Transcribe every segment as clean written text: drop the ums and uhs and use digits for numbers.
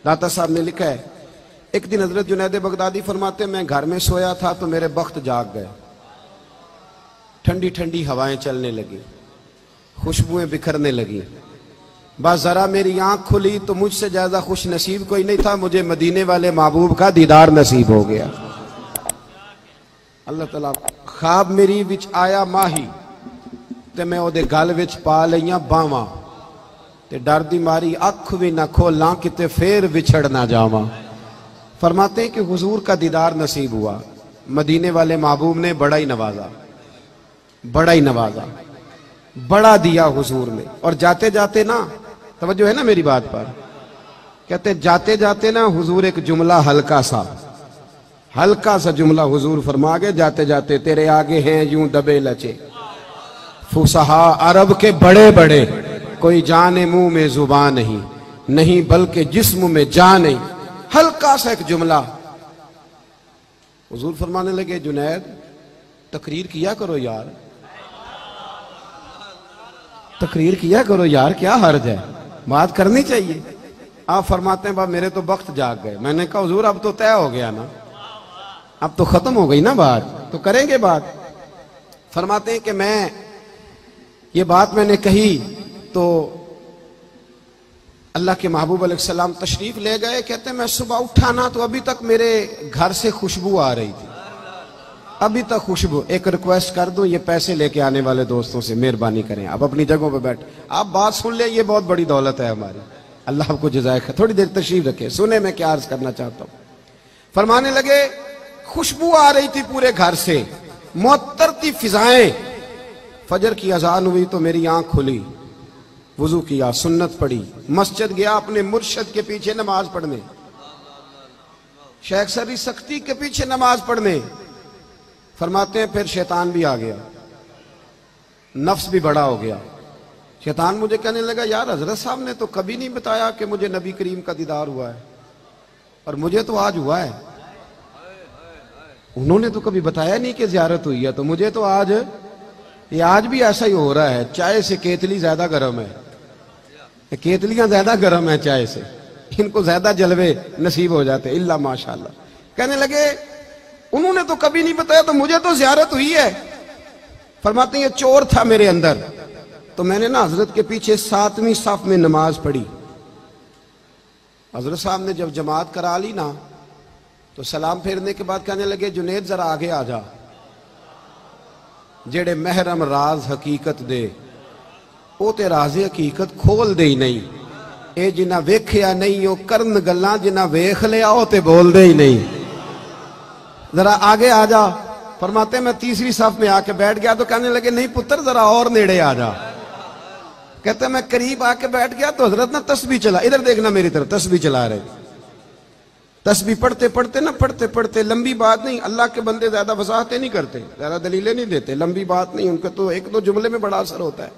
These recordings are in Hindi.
दाता साहब ने लिखा है, एक दिन हजरत जुनैद बगदादी फरमाते मैं घर में सोया था तो मेरे बख्त जाग गए। ठंडी ठंडी हवाएं चलने लगी, खुशबुएं बिखरने लगी। बस जरा मेरी आंख खुली तो मुझसे ज्यादा खुश नसीब कोई नहीं था, मुझे मदीने वाले महबूब का दीदार नसीब हो गया। अल्लाह ताला ख्वाब मेरी विच आया माही ते मैं ओदे गल विच पा लईयां बावां ते डर दी मारी अख भी ना खोलां किते फिर विछड़ ना जावां। फरमाते हैं कि हुजूर का दीदार नसीब हुआ। मदीने वाले महबूब ने बड़ा ही नवाजा, बड़ा ही नवाजा, बड़ा दिया हुजूर ने। और जाते जाते ना, तवज्जो है ना मेरी बात पर, कहते जाते जाते ना हुजूर एक जुमला हल्का सा जुमला हुजूर फरमा गए जाते जाते, तेरे आगे हैं यूं दबे लचे फुसहा अरब के बड़े बड़े, कोई जाने मुंह में जुबान नहीं, नहीं बल्कि जिस्म में जान नहीं। हल्का सा एक जुमला हुजूर फरमाने लगे, जुनैद तकरीर किया करो यार, तकरीर किया करो यार, क्या हर्ज है, बात करनी चाहिए। आप फरमाते हैं बाप मेरे तो वक्त जाग गए। मैंने कहा हुजूर अब तो तय हो गया ना, अब तो खत्म हो गई ना बात, तो करेंगे बात। फरमाते हैं कि मैं ये बात मैंने कही तो अल्लाह के महबूब अलैहिस्सलाम तशरीफ ले गए। कहते मैं सुबह उठा ना तो अभी तक मेरे घर से खुशबू आ रही थी, अभी तक खुशबू। एक रिक्वेस्ट कर दूं, ये पैसे लेके आने वाले दोस्तों से मेहरबानी करें, आप अपनी जगहों पे बैठ, आप बात सुन ले, ये बहुत बड़ी दौलत है हमारी, अल्लाह आपको जज़ाए खैर। थोड़ी देर तशरीफ रखे, सुने मैं क्या अर्ज करना चाहता हूं। फरमाने लगे खुशबू आ रही थी पूरे घर से, मुअत्तर थी फिजाएं। फजर की अजान हुई तो मेरी आंख खुली, वुजू किया, सुन्नत पढ़ी, मस्जिद गया अपने मुर्शद के पीछे नमाज पढ़ने, शेख सरी सख्ती के पीछे नमाज पढ़ने। फरमाते हैं फिर शैतान भी आ गया, नफ्स भी बड़ा हो गया। शैतान मुझे कहने लगा यार हजरत साहब ने तो कभी नहीं बताया कि मुझे नबी करीम का दीदार हुआ है, और मुझे तो आज हुआ है। उन्होंने तो कभी बताया नहीं कि ज़ियारत हुई है, तो मुझे तो आज, ये आज भी ऐसा ही हो रहा है। चाय से केतली ज्यादा गर्म है, केतलियां ज्यादा गर्म है चाय से, इनको ज्यादा जलवे नसीब हो जाते इल्ला माशाल्लाह। कहने लगे उन्होंने तो कभी नहीं बताया, तो मुझे तो ज़ियारत हुई है। फरमाते हैं चोर था मेरे अंदर, तो मैंने ना हजरत के पीछे 7वीं सफ में नमाज पढ़ी। हजरत साहब ने जब जमात करा ली ना, तो सलाम फेरने के बाद कहने लगे जुनैद जरा आगे आ जा, जेड़े महरम राज हकीकत दे ओ ते राज़े हकीकत खोल दे ही नहीं, ए जिन्ना वेख्या नहीं ओ करन गल्लां, जिन्ना वेख लिया ओ ते बोल दे ही नहीं, जरा आगे आ जा। फरमाते मैं तीसरी सफ में आके बैठ गया तो कहने लगे नहीं पुत्र जरा और नेड़े आ जा। कहते मैं करीब आके बैठ गया तो हजरत ना तस्बीह चला, इधर देखना मेरी तरफ, तस्बीह चला रहे। तस्बीह पढ़ते पढ़ते ना, पढ़ते पढ़ते, लंबी बात नहीं, अल्लाह के बंदे ज्यादा वजाहतें नहीं करते, ज्यादा दलीलें नहीं देते, लंबी बात नहीं, उनका तो एक दो जुमले में बड़ा असर होता है।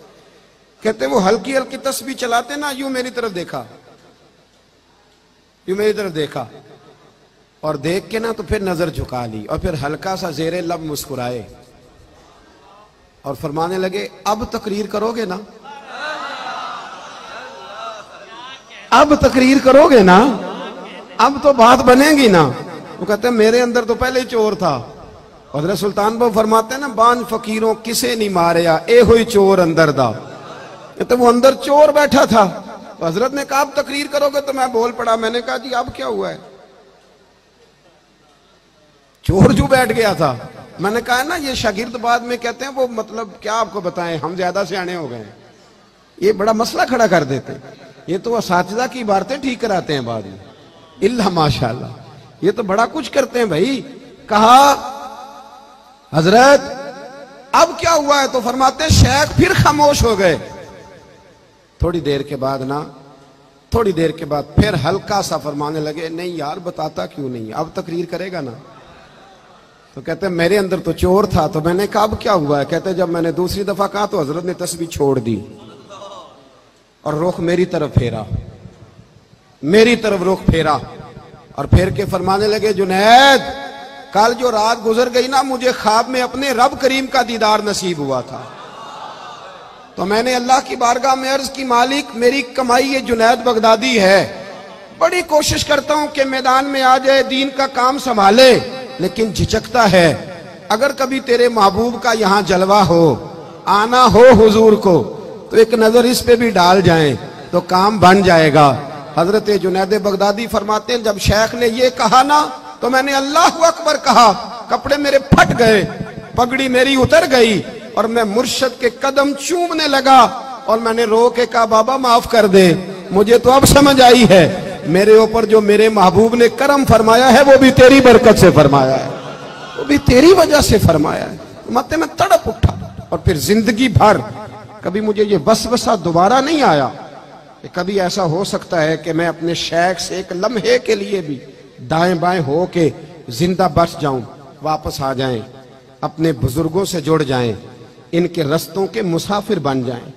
कहते वो हल्की हल्की तस्बीह चलाते ना, यूं मेरी तरफ देखा, यूं मेरी तरफ देखा, और देख के ना तो फिर नजर झुका ली, और फिर हल्का सा जेरे लब मुस्कुराए और फरमाने लगे अब तकरीर करोगे ना, अब तकरीर करोगे ना, अब तो बात बनेगी ना। वो कहते हैं मेरे अंदर तो पहले ही चोर था। हज़रत सुल्तान बाबू फरमाते हैं ना, बांझ फकीरों किसे नहीं मारिया, ए हुई चोर अंदर दा। तो वो अंदर चोर बैठा था। तो हजरत ने कहा अब तकरीर करोगे, तो मैं बोल पड़ा, मैंने कहा जी अब क्या हुआ है, चोर जो बैठ गया था। मैंने कहा ना ये शागिर्द बाद में कहते हैं वो मतलब क्या आपको बताएं, हम ज्यादा सियाने हो गए, ये बड़ा मसला खड़ा कर देते हैं। ये तो असातिज़ा की इबारतें ठीक कराते हैं बाद में, इल्ला माशाल्लाह, ये तो बड़ा कुछ करते हैं भाई। कहा हजरत अब क्या हुआ है, तो फरमाते हैं शेख फिर खामोश हो गए। थोड़ी देर के बाद ना, थोड़ी देर के बाद फिर हल्का सा फरमाने लगे नहीं यार बताता क्यों नहीं, अब तकरीर करेगा ना। तो कहते हैं मेरे अंदर तो चोर था। तो मैंने कहा अब क्या हुआ है, कहते जब मैंने दूसरी दफा कहा तो हजरत ने तस्बीह छोड़ दी और रुख मेरी तरफ फेरा, मेरी तरफ रुख फेरा, और फिर के फरमाने लगे जुनैद कल जो रात गुजर गई ना, मुझे ख्वाब में अपने रब करीम का दीदार नसीब हुआ था। तो मैंने अल्लाह की बारगाह में अर्ज की मालिक मेरी कमाई ये जुनैद बगदादी है, बड़ी कोशिश करता हूं कि मैदान में आ जाए, दीन का काम संभाले, लेकिन झिझकता है। अगर कभी तेरे महबूब का यहां जलवा हो, आना हो हुजूर को, तो एक नजर इस पे भी डाल जाएं तो काम बन जाएगा। हजरत जुनैद बगदादी फरमाते हैं, जब शेख ने ये कहा ना तो मैंने अल्लाह अकबर कहा, कपड़े मेरे फट गए, पगड़ी मेरी उतर गई और मैं मुर्शद के कदम चूमने लगा और मैंने रो के कहा, बाबा माफ कर दे, मुझे तो अब समझ आई है मेरे ऊपर जो मेरे महबूब ने करम फरमाया है वो भी तेरी बरकत से फरमाया है, वो भी तेरी वजह से फरमाया है। मत में तड़प उठा और फिर जिंदगी भर कभी मुझे ये वसवसा दोबारा नहीं आया कि कभी ऐसा हो सकता है कि मैं अपने शेख से एक लम्हे के लिए भी दाएं बाएं हो के जिंदा बच जाऊं, वापस आ जाएं, अपने बुजुर्गों से जुड़ जाएं, इनके रस्तों के मुसाफिर बन जाएं।